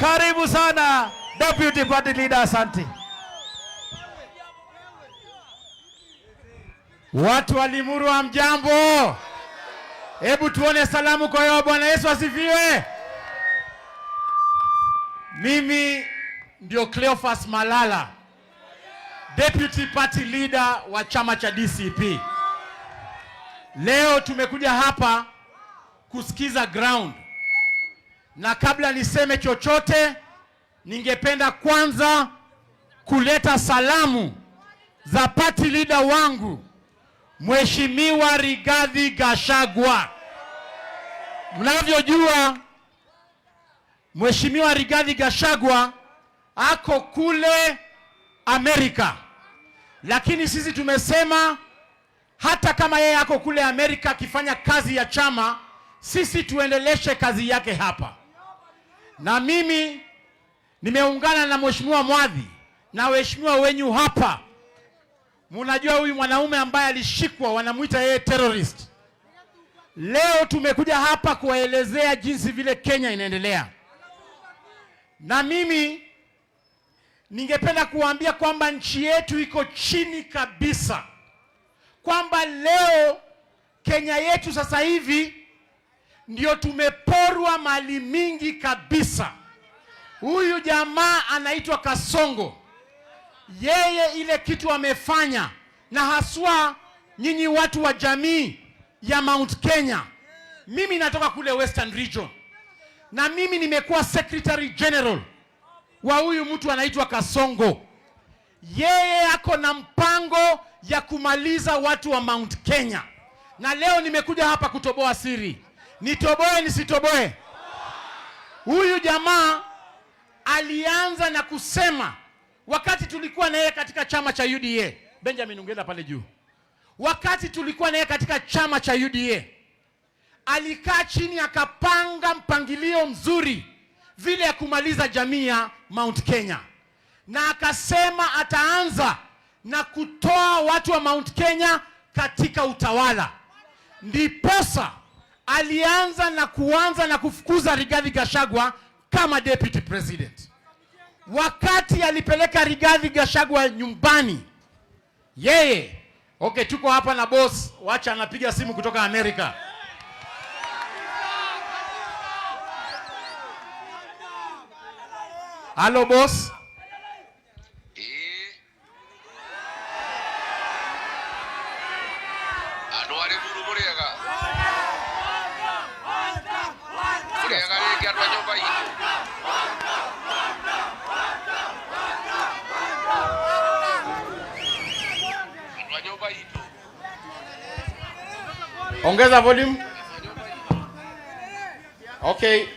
Karibu sana Deputy Party Leader, asante. Watu wa Limuru hamjambo. Hebu tuone salamu kwa yao. Bwana Yesu asifiwe. Mimi ndio Cleophas Malala, Deputy Party Leader wa chama cha DCP. Leo tumekuja hapa kusikiza ground. Na kabla niseme chochote, ningependa kwanza kuleta salamu za party leader wangu, Mheshimiwa Rigathi Gachagua. Mnavyojua Mheshimiwa Rigathi Gachagua ako kule Amerika. Lakini sisi tumesema hata kama yeye ako kule Amerika akifanya kazi ya chama, sisi tuendeleshe kazi yake hapa. Na mimi nimeungana na Mheshimiwa Mwadhi na waheshimiwa wenyu hapa. Mnajua huyu mwanaume ambaye alishikwa wanamuita yeye terrorist. Leo tumekuja hapa kuwaelezea jinsi vile Kenya inaendelea. Na mimi ningependa kuambia kwamba nchi yetu iko chini kabisa. Kwamba leo Kenya yetu sasa hivi ndio tumeporwa mali mingi kabisa. Huyu jamaa anaitwa Kasongo. Yeye ile kitu amefanya, na haswa nyinyi watu wa jamii ya Mount Kenya. Mimi natoka kule Western Region. Na mimi nimekuwa Secretary General wa huyu mtu anaitwa Kasongo. Yeye ako na mpango ya kumaliza watu wa Mount Kenya. Na leo nimekuja hapa kutoboa siri. Nitoboe nisitoboe? Huyu jamaa alianza na kusema wakati tulikuwa na yeye katika chama cha UDA. Benjamin ungenda pale juu. Wakati tulikuwa na yeye katika chama cha UDA, alikaa chini akapanga mpangilio mzuri vile ya kumaliza jamii ya Mount Kenya. Na akasema ataanza na kutoa watu wa Mount Kenya katika utawala. Ndiposa alianza na kufukuza Rigathi Gachagua kama Deputy President. Wakati alipeleka Rigathi Gachagua nyumbani, yeye, okay, tuko hapa na boss, wacha anapiga simu kutoka Amerika. Hello boss. Ongeza volume. Okay.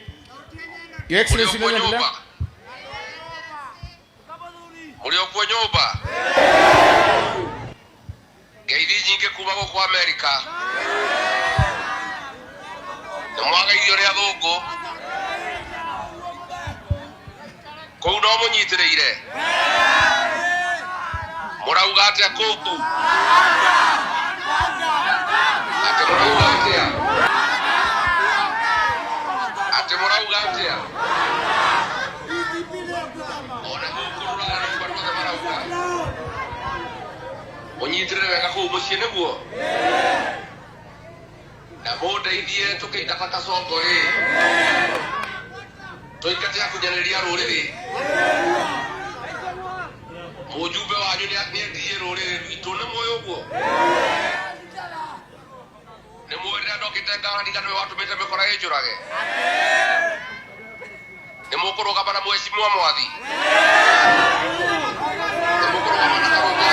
Your Excellency, Uliokuwa nyoba. Geidi nyingi kuma kwa Amerika. Na mwaga irio ria thungu. Kou no munyitireire. Murauga atia kuku. Ate murauga atia. Ate murauga atia. Onyitire wega ku mucie neguo. Na boda idie tukeita Kasongo ri. Toikate ya kujareria ruriri. Mujumbe wanyu ni atie ruriri rwitu ne moyo guo. Ne moyo ndokite ngara ndigane watu bete mekora ejurage. Ne mukuru kabana mheshimiwa Mwadhi. Ne mukuru kabana Karunga.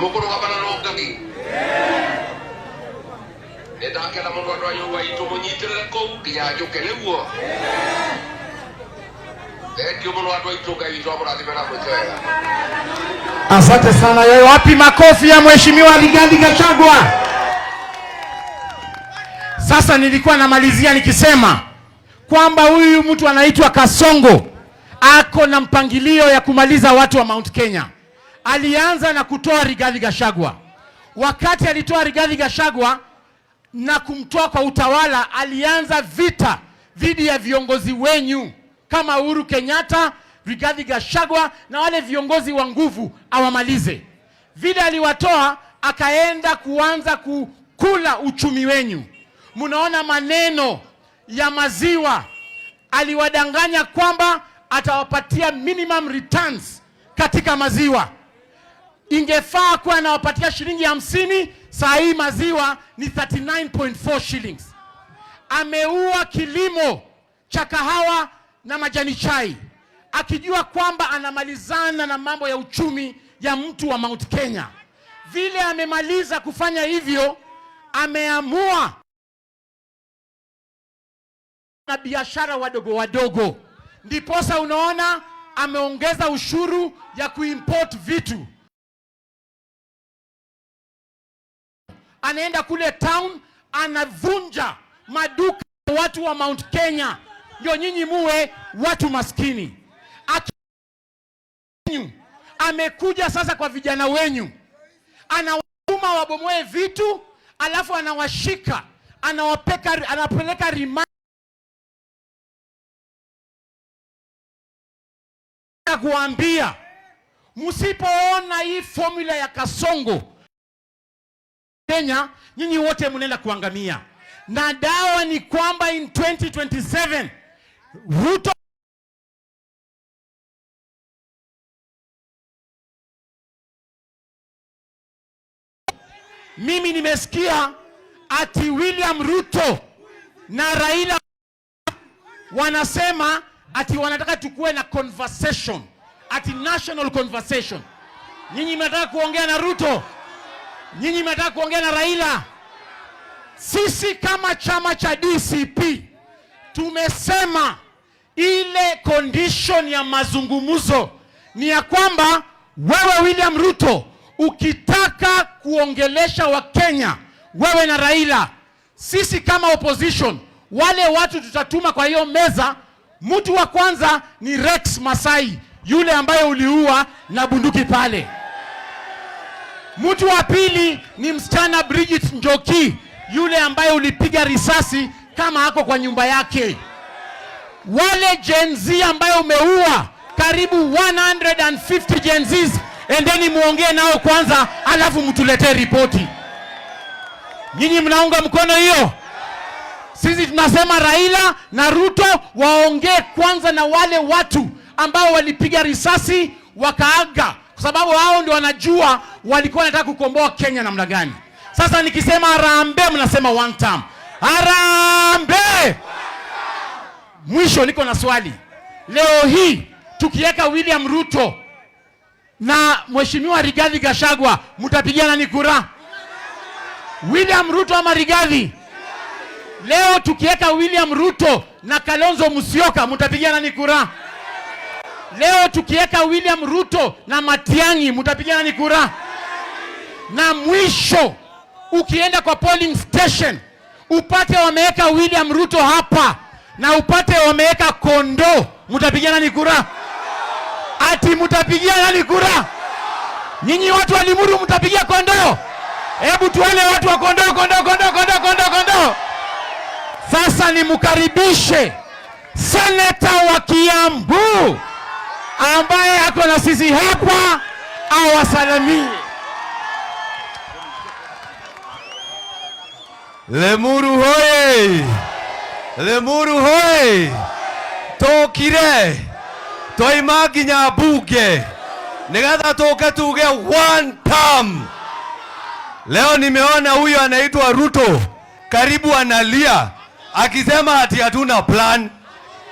Mukuru kabana nogagi. Nedakela mundu andwa nyumba itu munyitirire kou kinya njuke neguo. Ndio mundu andwa itu ngai itu amurathime na mwega. Asante sana. Yeye wapi makofi ya Mheshimiwa Rigathi Gachagua? Sasa nilikuwa namalizia nikisema kwamba huyu mtu anaitwa Kasongo ako na mpangilio ya kumaliza watu wa Mount Kenya. Alianza na kutoa Rigathi Gachagua. Wakati alitoa Rigathi Gachagua na kumtoa kwa utawala, alianza vita dhidi ya viongozi wenyu kama Uhuru Kenyatta, Rigathi Gachagua na wale viongozi wa nguvu awamalize. Vile aliwatoa akaenda kuanza kukula uchumi wenyu. Munaona maneno ya maziwa, aliwadanganya kwamba atawapatia minimum returns katika maziwa. Ingefaa kuwa anawapatia shilingi 50, saa hii maziwa ni 39.4 shillings. Ameua kilimo cha kahawa na majani chai, akijua kwamba anamalizana na mambo ya uchumi ya mtu wa Mount Kenya. Vile amemaliza kufanya hivyo, ameamua na biashara wadogo wadogo. Ndiposa unaona ameongeza ushuru ya kuimport vitu. Anaenda kule town, anavunja maduka watu wa Mount Kenya, ndio nyinyi muwe watu maskini. Amekuja sasa kwa vijana wenyu, anawatuma wabomoe vitu, alafu anawashika, anapeleka rima kuambia, msipoona hii formula ya Kasongo Kenya, nyinyi wote mnaenda kuangamia. Na dawa ni kwamba in 2027 Ruto mimi nimesikia ati William Ruto na Raila wanasema ati wanataka tukue na conversation, ati national conversation. Nyinyi mnataka kuongea na Ruto? Nyinyi mnataka kuongea na Raila? Sisi kama chama cha DCP tumesema ile condition ya mazungumzo ni ya kwamba wewe William Ruto ukitaka kuongelesha wa Kenya, wewe na Raila, sisi kama opposition, wale watu tutatuma kwa hiyo meza, mtu wa kwanza ni Rex Masai, yule ambaye uliua na bunduki pale. Mtu wa pili ni msichana Bridget Njoki, yule ambaye ulipiga risasi kama hako kwa nyumba yake. Wale Gen Z ambaye umeua karibu 150 Gen Zs, endeni muongee nao kwanza, alafu mtuletee ripoti. Nyinyi mnaunga mkono hiyo? Sisi tunasema Raila na Ruto waongee kwanza na wale watu ambao walipiga risasi wakaaga, kwa sababu hao ndio wanajua walikuwa wanataka kukomboa Kenya namna gani. Sasa nikisema harambee, mnasema one time. Harambee! Mwisho niko na swali. Leo hii tukiweka William Ruto na Mheshimiwa Rigathi Gachagua, mtapigiana ni kura? William Ruto ama Rigathi? Leo tukiweka William Ruto na Kalonzo Musyoka, mtapigiana ni kura? Leo tukiweka William Ruto na Matiang'i, mtapigiana ni kura? Na mwisho ukienda kwa polling station upate wameweka William Ruto hapa na upate wameweka Kondo, mtapigiana ni kura? Ati mtapigiana ni kura? Nyinyi watu wa Limuru mtapigia Kondo? Hebu tuone watu wa Kondo. Sasa nimkaribishe seneta wa Kiambu ambaye ako na sisi hapa awasalimie. Limuru hoye! Limuru hoye! Tokire! Toima nginya bunge nigetha tuke tuge one term. Leo nimeona huyo anaitwa Ruto karibu analia akisema ati hatuna plan.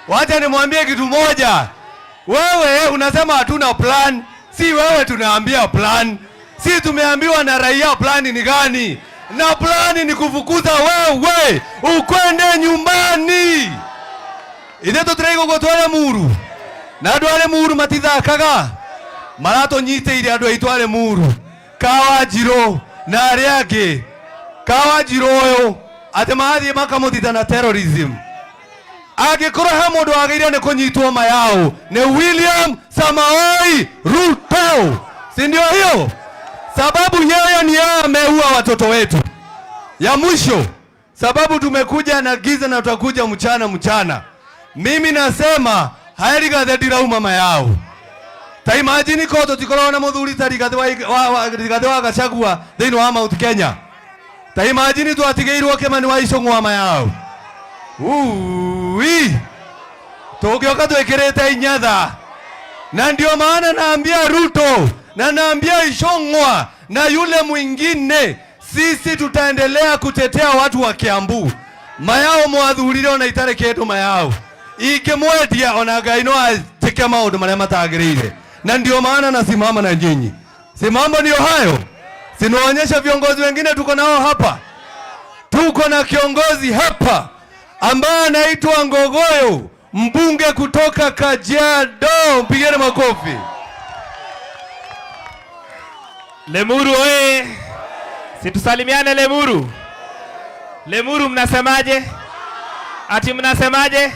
Wacha nimwambie kitu moja. Wewe unasema hatuna plan, si wewe tunaambia plan. Si tumeambiwa na raia plan ni gani? Na plan ni kufukuza wewe ukwende nyumbani. Ideto trego gotwale Muru. Na andũ arĩ Muru matithakaga, maratũnyitĩire andũ aitũ arĩ Muru, Kawajiro na arĩa angĩ. Kawajiro ũyũ atĩ mathiĩ makamũthitha na terrorism. Angĩkorwo he mũndũ wagĩrĩire nĩ kũnyitwo mayao nĩ William Samoei Ruto, si ndio hiyo? Sababu yeye ni yeye ameua watoto wetu. Ya mwisho, sababu tumekuja na giza na tutakuja mchana. Mimi nasema haeri gathedira mama yao. Ta imagine ko tutikorona muthuri tari gathe wa Gachagua thĩinĩ wa Mount Kenya. Ta imagine twatigeirwo Kimani wa Icũng'wa mama yao. Tũgĩoka twĩkĩrĩte inyatha. Na ndio maana naambia Ruto na naambia Icũng'wa na yule mwingine, sisi tutaendelea kutetea watu wa Kiambu. Mayao mwathurire ona itare kĩndũ mayao. Ingĩmwendia ona Ngai no atĩke maũndũ marĩa matagĩrĩire. Na ndio maana nasimama na nyinyi. Si mambo ndio hayo? Sinaonyesha viongozi wengine tuko nao hapa. Tuko na kiongozi hapa ambaye anaitwa Ngogoyo, mbunge kutoka Kajiado. Mpigeni makofi. Limuru oye. Situsalimiane Limuru. Limuru mnasemaje? Ati mnasemaje?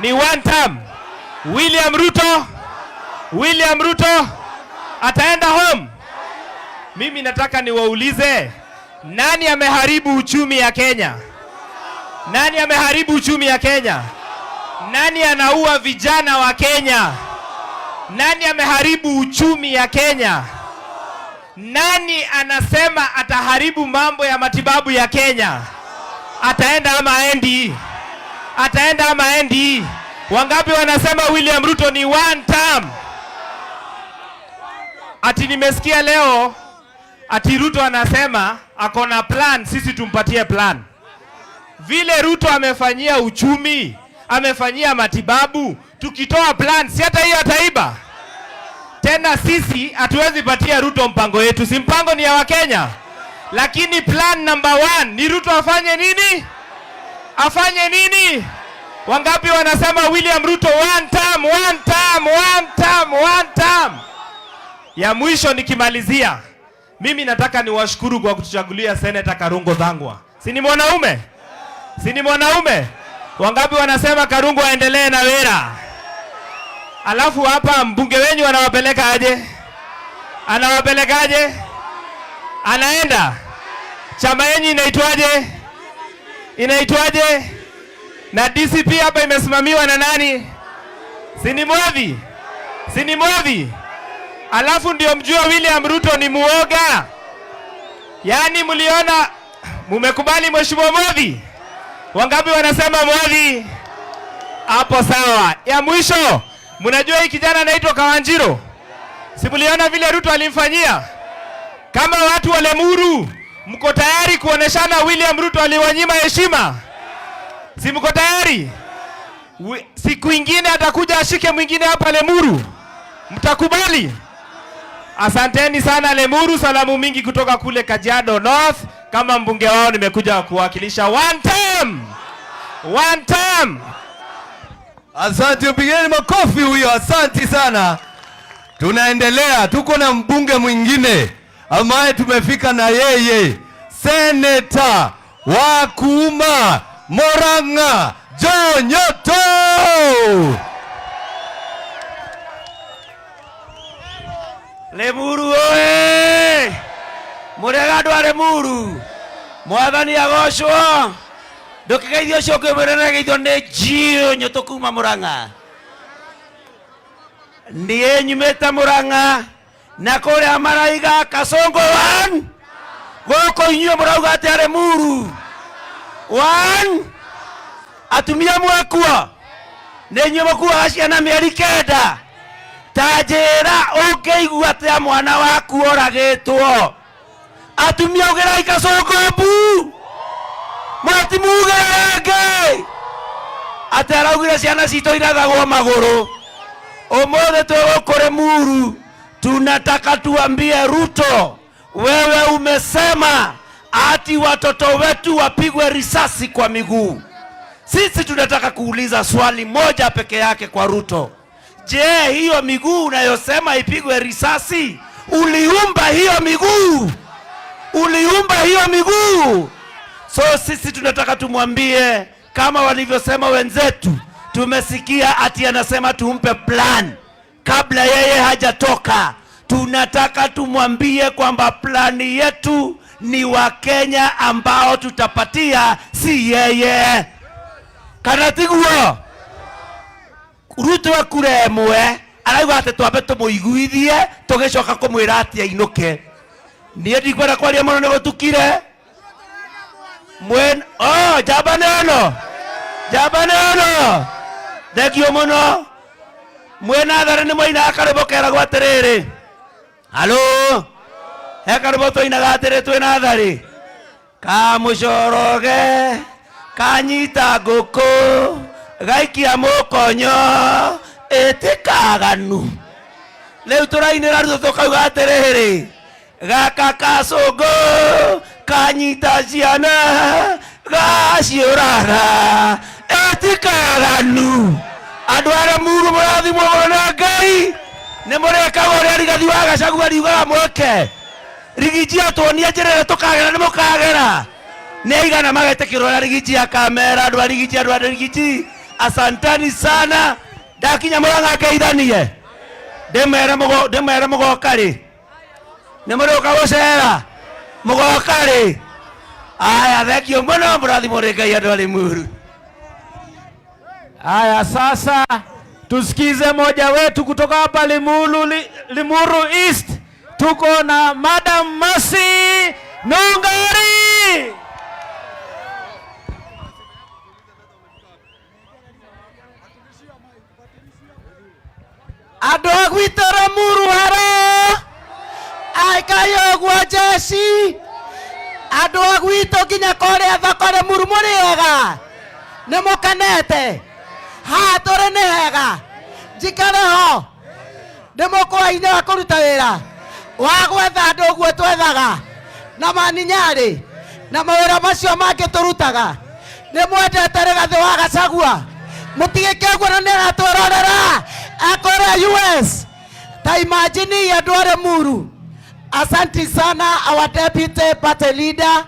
Ni one term. William Ruto ataenda home. Mimi nataka niwaulize, nani ameharibu uchumi ya Kenya? Nani ameharibu uchumi ya Kenya? Nani anaua vijana wa Kenya? Nani ameharibu uchumi ya Kenya? Nani anasema ataharibu mambo ya matibabu ya Kenya? Ataenda ama aendi? Ataenda ama aendi? Wangapi wanasema William Ruto ni one term? Ati nimesikia leo ati Ruto anasema akona plan, sisi tumpatie plan. Vile Ruto amefanyia uchumi, amefanyia matibabu, tukitoa plan si hata hiyo ataiba. Tena sisi hatuwezi patia Ruto mpango yetu, si mpango ni ya Wakenya. Lakini plan number 1 ni Ruto afanye nini? Afanye nini? Wangapi wanasema William Ruto one term? Ya mwisho nikimalizia, mimi nataka niwashukuru kwa kutuchagulia Senator Karungo Dhangwa. Si ni mwanaume? Si ni mwanaume? Wangapi wanasema Karungo aendelee na wera? Alafu hapa mbunge wenyu anawapeleka aje? Anawapelekaje? Anaenda. Chama yenyu inaitwaje? Inaitwaje? Na DCP hapa imesimamiwa na nani? Si ni Mwadhi? Si ni Mwadhi? Alafu ndio mjua William Ruto ni muoga. Yaani mliona, mumekubali mheshimiwa Mwadhi? Wangapi wanasema Mwadhi? Hapo sawa. Ya mwisho, mnajua hii kijana anaitwa Kawanjiro? Si mliona vile Ruto alimfanyia? Kama watu wa Limuru, mko tayari kuoneshana William Ruto aliwanyima heshima? Si mko tayari? Siku ingine atakuja ashike mwingine hapa Limuru. Mtakubali? Asanteni sana Limuru, salamu mingi kutoka kule Kajiado North. Kama mbunge wao nimekuja kuwakilisha one term. One term. Asante, mpigeni makofi huyo. Asante sana. Tunaendelea, tuko na mbunge mwingine ambaye tumefika na yeye, Senator wa Kuma Murang'a, John Nyoto. Limuru oe! Murega andũ a Limuru, Mwathani agocwo. Ndũkĩgeithio cũkĩ mwĩre na geithio nĩ John Nyoto kuma Murang'a. Niĩ nyumĩte Murang'a na kũrĩa maraiga Kasongo one. Gũkũ inyuĩ mũrauga atĩa Limuru? One. Atumia mwakua. Nĩ inyuĩ mũkuaga ciana mĩeri 9. Tajera ũngĩigua atĩa mwana waku oragĩtwo? Atumia ũgerai Kasongo mbu. Matimugerenge. Atĩ araugire ciana citũ irathagwo magũrũ. Ũmũthĩ twĩgũkũ Limuru, tunataka tuambie Ruto, wewe umesema ati watoto wetu wapigwe risasi kwa miguu. Sisi tunataka kuuliza swali moja peke yake kwa Ruto. Je, hiyo miguu unayosema ipigwe risasi, uliumba hiyo miguu? Uliumba hiyo miguu? So sisi tunataka tumwambie kama walivyosema wenzetu. Tumesikia ati anasema tumpe plan kabla yeye hajatoka. Tunataka tumwambie kwamba plani yetu ni Wakenya ambao tutapatia, si yeye. Kana tiguo Ruto akure mwe arauga ati twambe tumuiguithie tugicoka kumwira ati ainuke. Nie ndikwenda kwaria muno ni gutukire mwen jabaneno thengio muno. Mwena thare ni mwaina akarebo kera gwatiriri. Halo ekarebo toina gatire twina thari kamucoroge kanyita nguku gaikia mukonyo etikaganu. Leu turainira Ruto tukauga atiriri gaka kacungu kanyita ciana gaciuraga etikaganu. Andu ara Limuru murathimwo na Ngai ni mureka uria rigathi wa Gachagua riugaga mweke rigiji atuonia njirere tukagera ni mukagera ni aigana magetekirwo na rigiji ya kamera. Andu rigiji asantani sana. Ndakinya Murang'a ngeithanie ndimere mugoka ri ni muruka gucera mugoka ri. Aya thengio muno murathimwo ni Ngai andu a Limuru. Haya, sasa tusikize moja wetu kutoka hapa Limuru East. Tuko na Madam Mercy Nungari. Andu agwitå Limuru hara aikayo gwa jeshi. Andu agwitå nginya kårĩa thoko Limuru mũrĩega nĩ mũkenete. Ha tũrĩ nĩ hega njikare ho ndĩmũkũa-inĩ wa kũruta wĩra wa gwetha andũ ũguo twethaga na maninyarĩ na mawĩra macio mangĩ tũrutaga. Nĩmwendete Rigathĩ wa Gachagua mũtigĩke ũguo na nĩaratwĩrorera akũrĩa US. Ta imagine andũ a Limuru. Asanti sana our deputy party leader.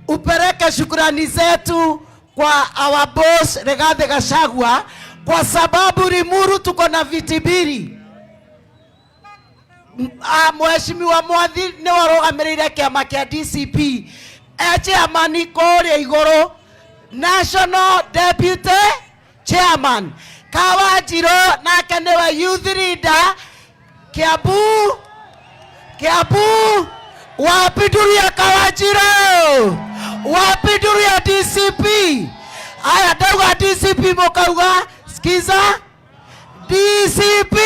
Upeleke shukrani zetu kwa our boss Rigathĩ Gachagua kwa sababu Limuru tuko na viti mbili. Mheshimiwa Mwathi ni warugamirire kiama kia DCP chairman kũrĩa igũrũ national deputy chairman Kawanjirũ nake nĩwe youth leader Kiambu wapiduria Kawanjirũ wapiduria DCP. Aya ndauga DCP mukauga skiza DCP.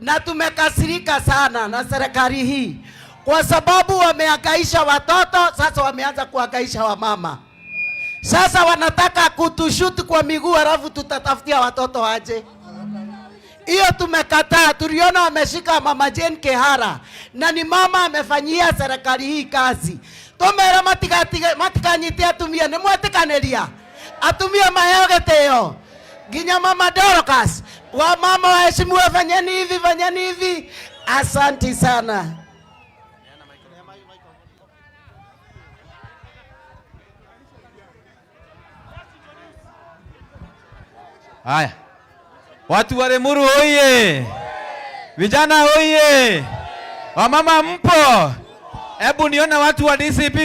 Na tumekasirika sana na serikali hii kwa sababu wamehangaisha watoto, sasa wameanza kuhangaisha wamama. Sasa wanataka kutushuti kwa miguu halafu tutatafutia watoto aje. Hiyo tumekataa. Tuliona wameshika mama Jane Kehara na ni mama amefanyia serikali hii kazi. Tumera matikanyitia atumia ni mwetikanĩria atumia maheo gĩtĩo. Nginya mama Dorcas wa mama waheshimiwa, fanyeni hivi. Asanti sana. Haya, watu wa Limuru oye! Vijana oye! Wamama mpo? Hebu niona watu wa DCP.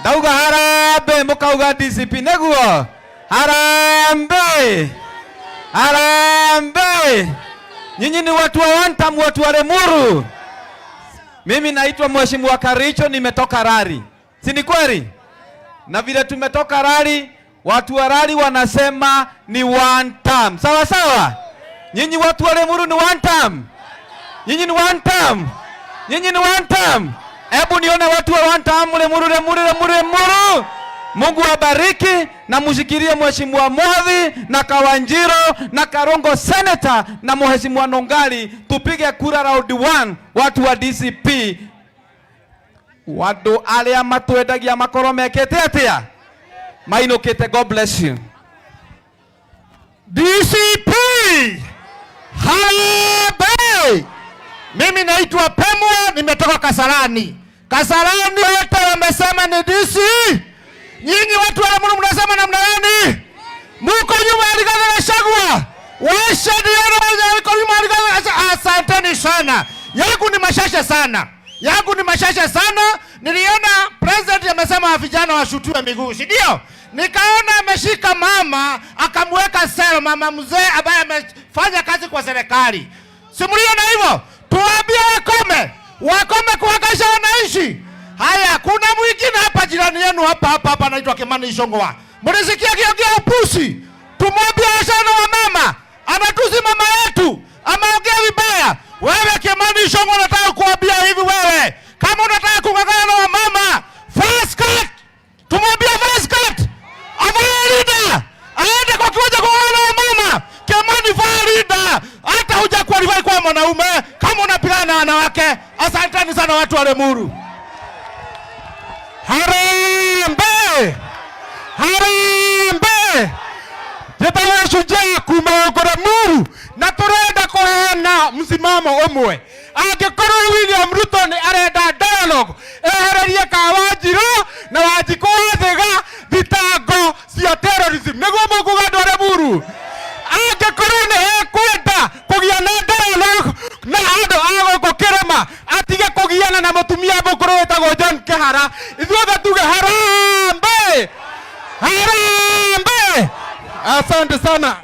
Ndauga harambe mukauga DCP neguo. Harambe. Nyinyi ni watu wa wantam, watu wa Limuru. Mimi naitwa Mheshimiwa Karicho, nimetoka Rari. Si ni kweli? Na vile tumetoka Rari, watu wa Rari wanasema ni one term. Sawa? Nyinyi watu wa Limuru ni one term. Nyinyi ni one term. Hebu nione watu wa one term Limuru. Mungu abariki na mushikirie Mheshimiwa Mwathi na Kawanjiro na Karongo Senator na Mheshimiwa Nongari. Tupige kura round 1 watu wa DCP. Watu alia matwendagia makoro mekete atia mainokete. God bless you. DCP Harambee. Mimi naitwa Pemwa, nimetoka Kasarani. Wote wamesema ni DC. Nyinyi watu wa Limuru mnasema namna gani? Muko nyuma ya Rigathĩ Gachagua. Asanteni sana. Yangu ni mashasha sana. Niliona president amesema vijana washutiwe miguu, si ndio? Nikaona ameshika mama akamweka sel, mama mzee ambaye amefanya kazi kwa serikali. Simuliona hivyo? Tuambie wakome kuhangaisha wananchi. Haya, kuna mwingine hapa jirani yenu hapa anaitwa Kimani Ichung'wah. Mlisikia kiongea upusi? Tumwambie sana wa mama. Anatusi mama yetu. Ameongea vibaya. Wewe Kimani Ichung'wah, nataka kuambia hivi wewe. Kama unataka kungangana na wamama, first cut. Tumwambie first cut. Avalida. Aende kwa kiwanja kungangana na wamama. Kimani Farida. Hata huja qualify kwa mwanaume kama unapigana na wanawake. Asanteni sana watu wa Limuru. Harambe! Jetawa shujaa kumaogora Limuru na turenda kuhana msimamo umwe. Angĩkorwo William Ruto ni arenda dialogue, ehererie Kawajiro na Wanjikũ thega thitango cia terrorism. Nĩguo mũkuga andũ a Limuru. Angĩkorwo ni ekwenda kũgia na dialogue na andũ a gũkũ kĩrĩma, atige kũgiana na mũtumia mũkũrũ wĩtagwo John Kĩhara. Ithuothe tuge harambe! Asante sana.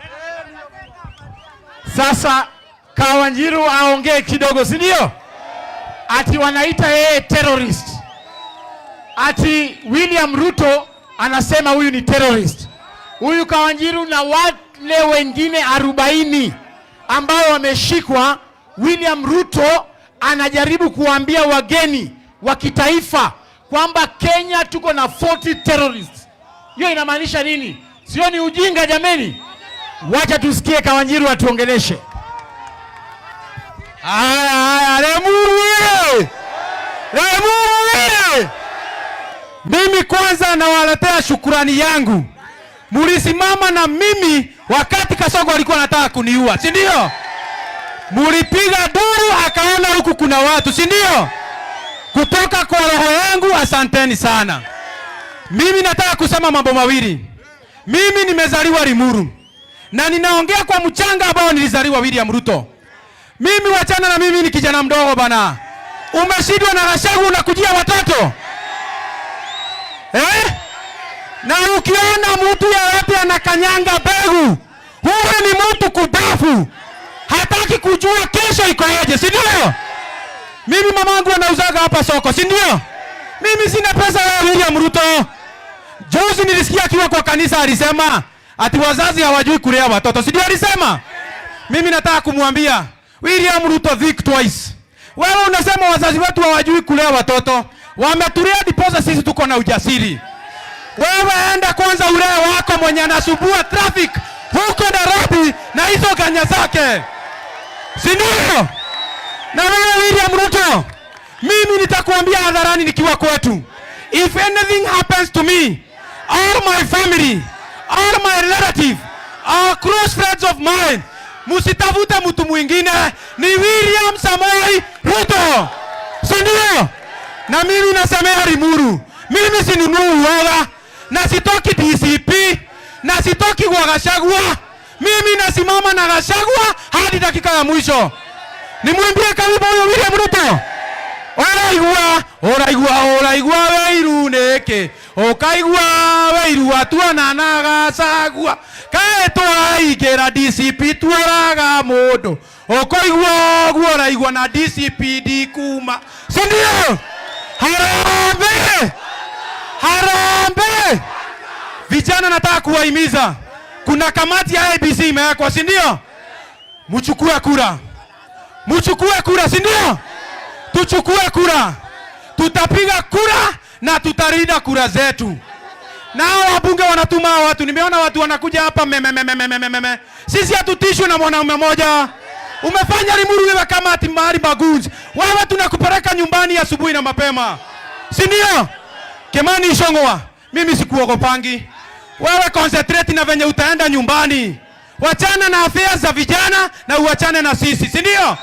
Sasa Kawanjiru aongee kidogo, si ndio? Ati wanaita yeye terrorist. Ati William Ruto anasema huyu ni terrorist. Huyu Kawanjiru na wale wengine 40 ambao wameshikwa, William Ruto anajaribu kuambia wageni wa kitaifa kwamba Kenya tuko na 40 terrorists. Hiyo inamaanisha nini? Sio ni ujinga jameni? Wacha tusikie Kawanjiru atuongeleshe. Limuru! Mimi kwanza nawaletea shukrani yangu. Mulisimama na mimi wakati Kasongo alikuwa anataka kuniua, si ndio? Mulipiga duru akaona huku kuna watu, si ndio? Kutoka kwa roho yangu asanteni sana. Mimi nataka kusema mambo mawili. Mimi nimezaliwa Limuru na ninaongea kwa mchanga ambao nilizaliwa William Ruto. Mimi wachana na mimi ni kijana mdogo bana. Umeshindwa na Gachagua unakujia watoto. Na ukiona mtu yeyote anakanyanga mbegu, huyo ni mtu kudafu. Hataki kujua kesho iko aje, si ndio? Mimi mamangu anauzaga hapa soko, si ndio? Mimi sina pesa ya William Ruto. Juzi nilisikia akiwa kwa kanisa alisema ati wazazi hawajui kulea watoto, si ndio alisema? Mimi nataka kumwambia William Ruto, think twice. Wewe unasema wazazi wetu hawajui kulea watoto. Wametulea diposa sisi tuko na ujasiri. Wewe enda kwanza ulee wako mwenye anasumbua traffic huko Nairobi na hizo ganya zake. Si ndio? Na wewe William Ruto, mimi nitakuambia hadharani nikiwa kwetu. If anything happens to me, all my family, all my relatives, all close friends of mine, musitafute mtu mwingine, ni William Samoei Ruto. Si ndio? Na mimi nasemea Limuru, mimi sinunui uoga, na sitoki DCP, na sitoki kwa Gachagua. Mimi nasimama na Gachagua hadi dakika ya mwisho. Nimwambie karibu huyo William Ruto. Oraigua weiru neke. Okaigua weiru atuana na Gachagua. Kae twaigera DCP twaraga mundu. Okoigua oraigua na DCP dikuma. Si ndio? Harambe! Vijana nataka kuwahimiza. Kuna kamati ya ABC imewekwa, si ndio? Mchukue kura. Si ndio? Tuchukue kura. Tutapiga kura na tutarinda kura zetu. Nao wabunge wanatuma watu. Nimeona watu wanakuja hapa Sisi hatutishwe na mwanaume mmoja. Umefanya Limuru wewe kama ati mahali magunzi. Wewe tunakupeleka nyumbani asubuhi na mapema. Si ndio? Kimani Ichung'wah, mimi sikuogopangi. Wewe concentrate na venye utaenda nyumbani. Wachana na affairs za vijana na uachane na sisi, si ndio?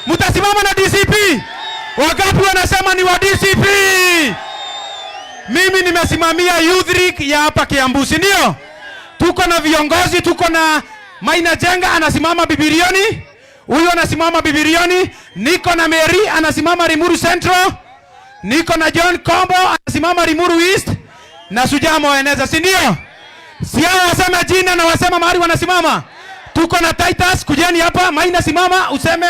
Mtasimama na DCP. Wagapi wanasema ni wa DCP? Mimi nimesimamia youth league ya hapa Kiambu, si ndio? Tuko na viongozi, tuko na Maina Jenga anasimama Bibirioni, huyu anasimama Bibirioni, niko na Mary anasimama Limuru Central, niko na John Kombo anasimama Limuru East, na Sujamo waeneza, si ndio? Si hao wasema jina na wasema mahali wanasimama. Tuko na Titus, kujeni hapa. Maina simama useme,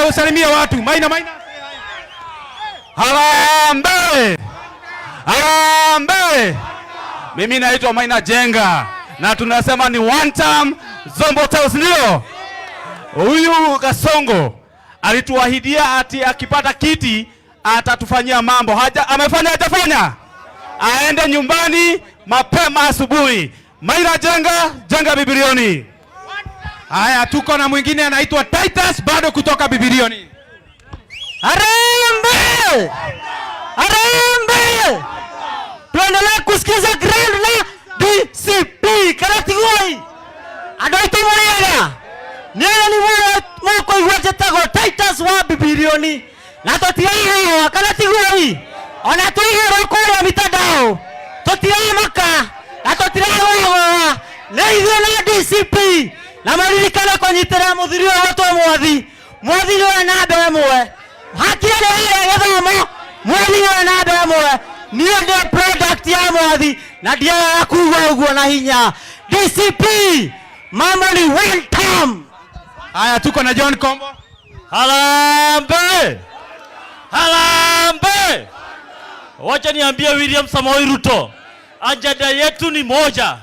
usalimia watu. Maina. Harambee! Harambee! Mimi naitwa Maina Jenga na tunasema ni one time Zombo Tales, ndio. Huyu Kasongo alituahidia ati akipata kiti atatufanyia mambo. Amefanya hajafanya? Aende nyumbani mapema asubuhi. Maina Jenga Bibirioni. Haya, tuko na mwingine anaitwa Titus bado kutoka Bibirioni. Harambee! Harambee! Tuendelee kusikiza grand na DCP Karatigoi. Adoito Muriega. Nena ni mwako iwajetago Titus wa Bibirioni. Na totiaga wa Karatigoi. Ona tuigero kwa mitandao. Totiaga maka. Na totiaga wa. Na hivyo na DCP. Na maririkana konyitera muthirio watu mwathi. Mwathi ni na mbere mwe. Hakire ile githomo. Mwathi ni na mbere mwe. Niye ndio product ya mwathi na ndio akuwa uguo na hinya. DCP mama ni welcome. Haya, tuko na John Kombo. Harambee! Harambee! Wacha niambie William Samoei Ruto, ajenda yetu ni moja.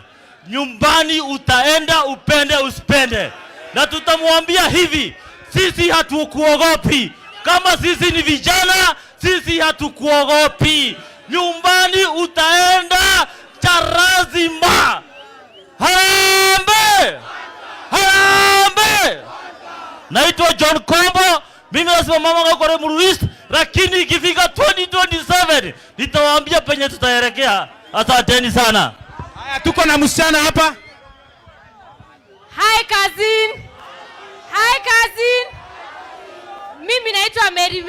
Nyumbani utaenda upende usipende. Na tutamwambia hivi, sisi hatukuogopi. Kama sisi ni vijana, sisi hatukuogopi. Nyumbani utaenda charazima. Harambee! Harambee! Naitwa John Kombo. Mimi nasema mama kwa Limuru East, lakini ikifika 2027 nitawaambia penye tutaelekea. Asanteni sana. Haya, tuko na msichana hapa. Hi cousin. Hi cousin. Mimi naitwa Mary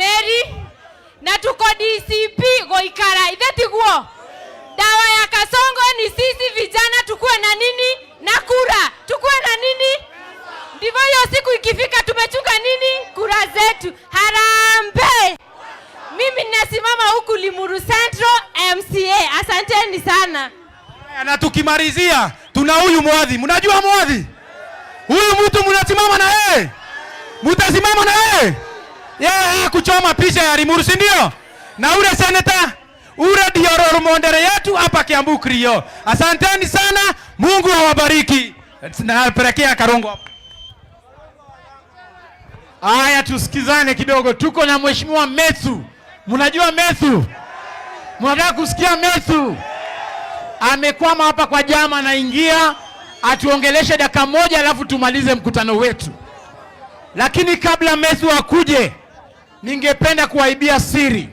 na tuko DCP Goikara. Ithetiguo. Dawa ya Kasongo ni sisi vijana tukue na nini? Na kura. Tukue na nini? Ndivyo hiyo siku ikifika tumechunga nini? Kura zetu. Harambee! Mimi ninasimama huku Limuru Central MCA. Asanteni sana. Na tukimalizia tuna huyu mwadhi. Mnajua mwadhi? Huyu mtu mnasimama na yeye. Mtasimama na yeye. Yeye kuchoma picha ya Limuru, si ndio? Na ule senator, ule ndio role model yetu hapa Kiambu Krio. Asanteni sana. Mungu awabariki. Na pelekea Karongo hapa. Haya, tusikizane kidogo. Tuko na Mheshimiwa Methu. Mnajua Methu? Mnataka kusikia Methu? Amekwama hapa kwa jama, anaingia atuongeleshe dakika moja alafu tumalize mkutano wetu. Lakini kabla Methu akuje, ningependa kuwaibia siri.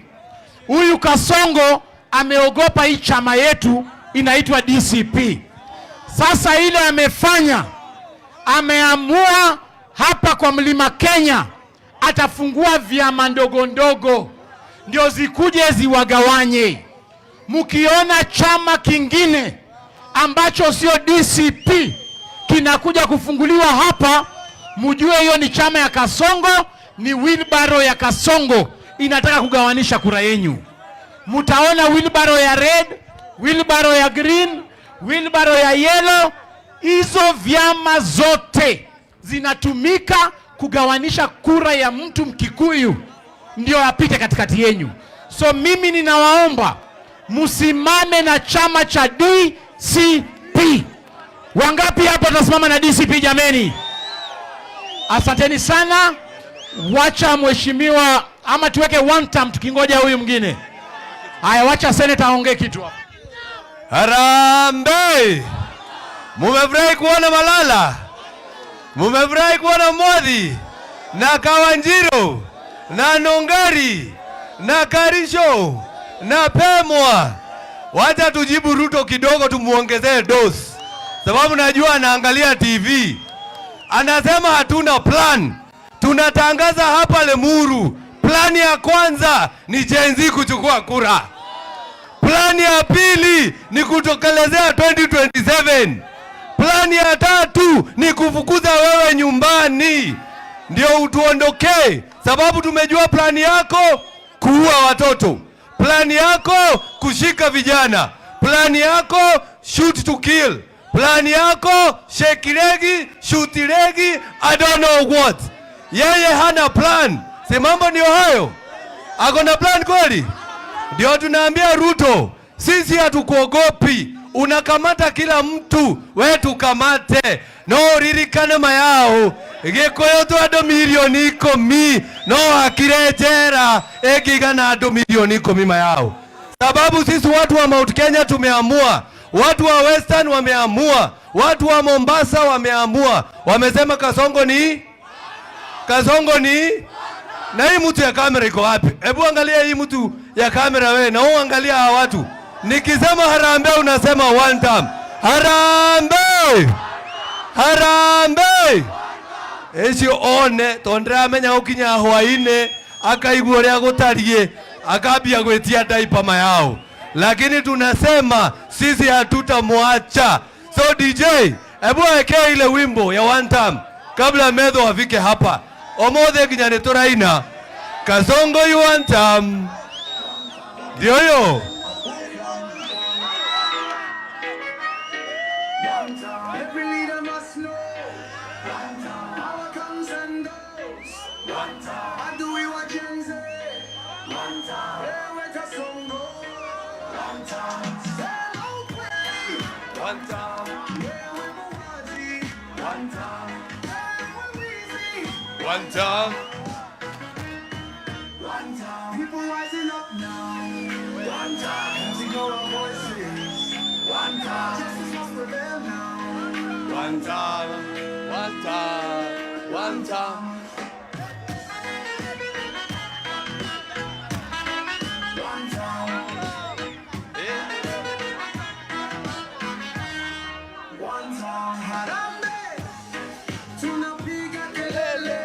Huyu Kasongo ameogopa hii chama yetu inaitwa DCP. Sasa ile amefanya, ameamua hapa kwa Mlima Kenya atafungua vyama ndogo ndogo ndio zikuje ziwagawanye. Mkiona chama kingine ambacho sio DCP kinakuja kufunguliwa hapa, mjue hiyo ni chama ya Kasongo, ni wheelbarrow ya Kasongo inataka kugawanisha kura yenu. Mtaona wheelbarrow ya red, wheelbarrow ya green, wheelbarrow ya yellow. Hizo vyama zote zinatumika kugawanisha kura ya mtu Mkikuyu ndio apite katikati yenu. So mimi ninawaomba msimame na chama cha DCP. Wangapi hapa tunasimama na DCP jameni? Asanteni sana. Wacha mheshimiwa ama tuweke one term tukingoja huyu mwingine. Haya, wacha senator aongee kitu hapa. Harambee! Mumefurahi kuona Malala? Mumefurahi kuona Mwadhi na Kawanjiro na Nongari na Karisho na Pemwa? Wacha tujibu Ruto kidogo, tumuongezee dose, sababu najua anaangalia TV. Anasema hatuna plan. Tunatangaza hapa Limuru, plani ya kwanza ni Gen Z kuchukua kura. Plani ya pili ni kutokelezea 2027. Plani ya tatu ni kufukuza wewe nyumbani ndio utuondokee, sababu tumejua plani yako kuua watoto, plani yako kushika vijana, plani yako shoot to kill, plani yako shake legi, shoot legi, I don't know what. Yeye hana plan. Si mambo ndio hayo? Ako na plan kweli? Ndio tunaambia Ruto, sisi hatukuogopi. Unakamata kila mtu, we tukamate. No ririkane mayao. Gikoyo tu ado milioni 10. No akirejera egigana ado milioni 10 mayao. Sababu sisi watu wa Mount Kenya tumeamua. Watu wa Western wameamua. Watu wa Mombasa wameamua. Wamesema Kasongo ni? Na hii mtu ya kamera iko wapi? Hebu angalia hii mtu ya kamera wewe, na uangalia hawa watu. Nikisema harambee unasema one time. Harambee. Ecio one tondra menya ukinya hwaine akaigua ria gutarie akabia gwetia daipa mayao. Lakini tunasema sisi hatutamwacha. So DJ, hebu weke ile wimbo ya one time kabla Medho afike hapa. Omothe kinyane turaina Kasongo you one time. Ndio hiyo. Every leader must know. Power comes and goes. How do we watch and say? Where we Kasongo? Stand out play. Where we Muhaji? Where we Weezy? One time. People rising up now. Can't ignore our voices. Justice must prevail now. One time. Harambee, tunapiga kelele.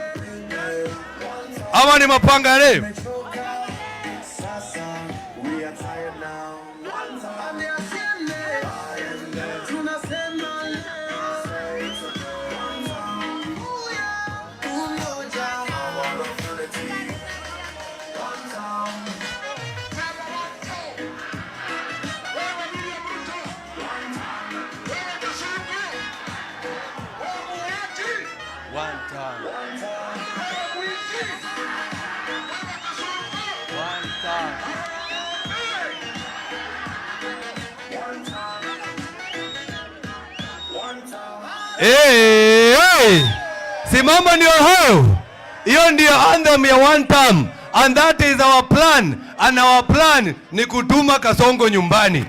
Ama ni mapanga leo. Sasa, we are tired now. Aniasiene, tunasema leo. Umoja, our unity. Hey. Simama ndio hayo. Hiyo ndio anthem ya one time. And that is our plan. And our plan ni kutuma Kasongo nyumbani.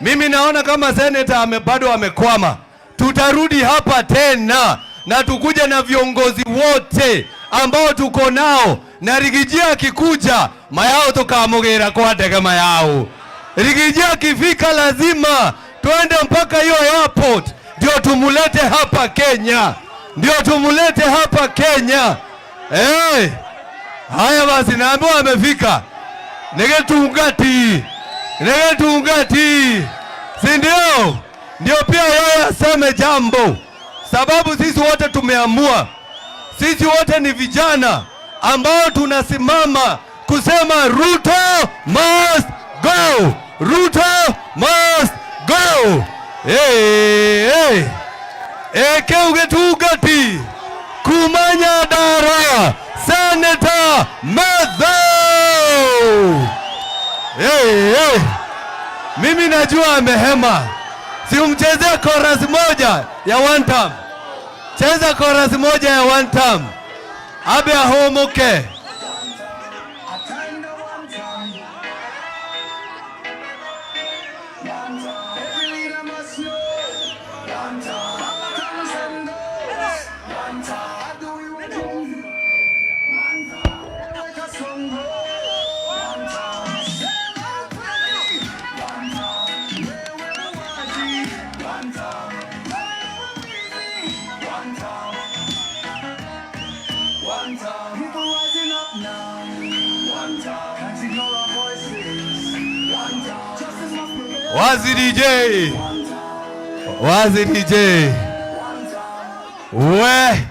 Mimi naona kama senator bado amekwama. Tutarudi hapa tena na tukuja na viongozi wote ambao tuko nao, na Rigijia akikuja mayao tukamugera kwa ndege mayao. Rigijia akifika lazima twende mpaka hiyo airport ndio tumulete hapa Kenya. Hey. Haya basi, naambiwa amefika. Negetungati. Si ndio? Ndio pia yeye aseme jambo. Sababu sisi wote tumeamua. Sisi wote ni vijana ambao tunasimama kusema Ruto must go. Hey. Keugetugati kumanya dara Senator Medho. Hey. Mimi najua amehema. Si umchezea chorus moja ya one time. Cheza chorus moja ya one time. Abe ahomoke. Every leader must know. Power comes and goes. How do we win? Where we Kasongo? Stand out play. Where we Muhaji? Where we Weezy? People rising up now. Can't ignore our voices. Justice must prevail. Wazi DJ. we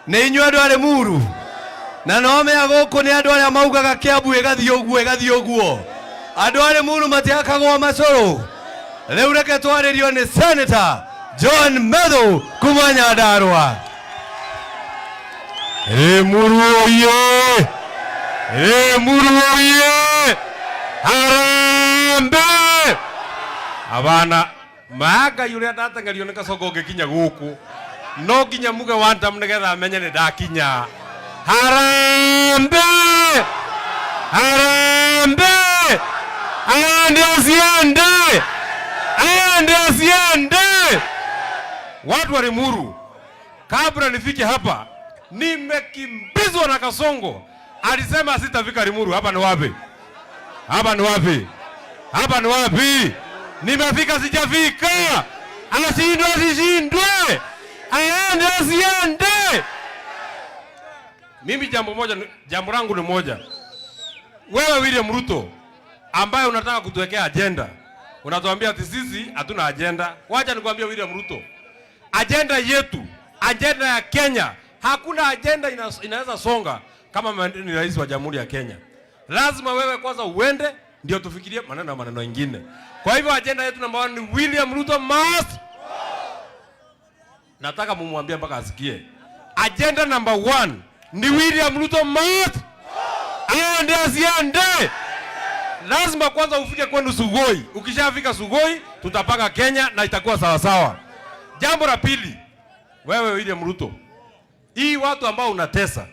nĩ inyuĩ andũ a Limuru na no mea gũkũ nĩ andũ arĩa maugaga Kiambu ĩgathiĩ ũguo andũ a Limuru matiakagwo macũrũ rĩu reke twarĩrio nĩ Senator John Medho kuma Nyandarua. Limuru oye! Limuru oye! Harambe! Abana maga yule ndatangario nĩ Kasongo ngĩkinya gũkũ no nginya muge wantam nĩgetha amenye nĩ ndakinya. Harambe! Harambe! Ande asiende! Ande asiende! Watu wa Limuru, kabla nifike hapa nimekimbizwa na Kasongo. Alisema sitafika Limuru. Hapa ni wapi? Hapa ni wapi? Hapa ni wapi? Nimefika sijafika. Anashindwa asishindwe. Aende asiende. Mimi jambo langu ni moja. Wewe William Ruto ambaye unataka kutuwekea agenda. Unatuambia ati sisi hatuna agenda. Wacha nikwambie William Ruto. Agenda yetu, agenda ya Kenya, hakuna agenda inaweza songa kama ni rais wa Jamhuri ya Kenya. Lazima wewe kwanza uende ndio tufikirie maneno mengine. Kwa hivyo agenda yetu namba 1 ni William Ruto must. Nataka mumwambie mpaka asikie. Agenda namba 1 ni William Ruto must. Aende asiende. Lazima kwanza ufike kwenu Sugoi. Ukishafika Sugoi tutapanga Kenya na itakuwa sawa sawa. Jambo la pili, wewe William Ruto, hii watu ambao unatesa,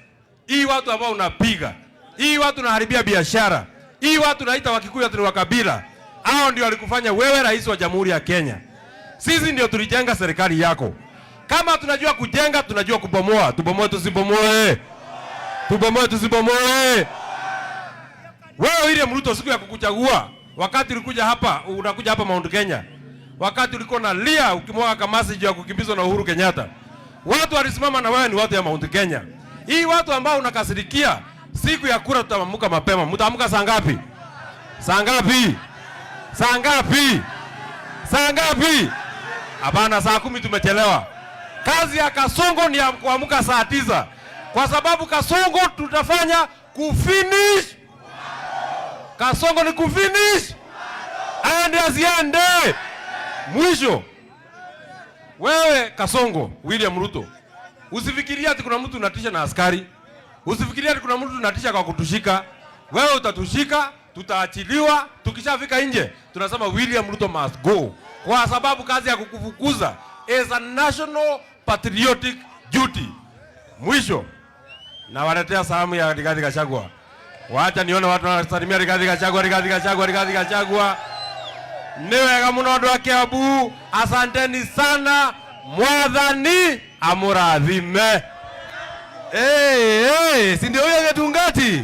hii watu ambao unapiga, hii watu unaharibia biashara, hii watu unaita Wakikuyu ati wa kabila, hao ndio walikufanya wewe rais wa Jamhuri ya Kenya. Sisi ndio tulijenga serikali yako. Kama tunajua kujenga, tunajua kubomoa. Tubomoe tusibomoe. Tubomoe tusibomoe. Wewe William Ruto, siku ya kukuchagua, wakati ulikuja hapa, unakuja hapa Mount Kenya, wakati ulikuwa na lia ukimwaga kamasi juu ya kukimbizwa na Uhuru Kenyatta, watu walisimama na wewe ni watu ya Mount Kenya. Hii watu ambao unakasirikia, siku ya kura tutaamka mapema. Mtaamka saa ngapi? Saa ngapi? Saa ngapi? Saa ngapi? Hapana, saa 10 tumechelewa. Kazi ya Kasongo ni ya kuamka saa 9. Kwa sababu Kasongo tutafanya kufinish. Kasongo ni kufinish. Aende asiende. Mwisho, wewe Kasongo, William Ruto, usifikiria ati kuna mtu unatisha na askari. Usifikiria ati kuna mtu unatisha kwa kutushika. Wewe utatushika, tutaachiliwa, tukishafika nje tunasema William Ruto must go. Kwa sababu kazi ya kukufukuza is a national patriotic duty. Mwisho, na waletea salamu ya Rigathi Gachagua. Wacha nione watu wanasalimia Rigathi Gachagua, Rigathi Gachagua, Rigathi Gachagua. Niwega muno andu a Kiambu, asanteni sana, mwathani amurathime. Si ndio huyo Getungati?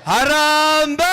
Harambe!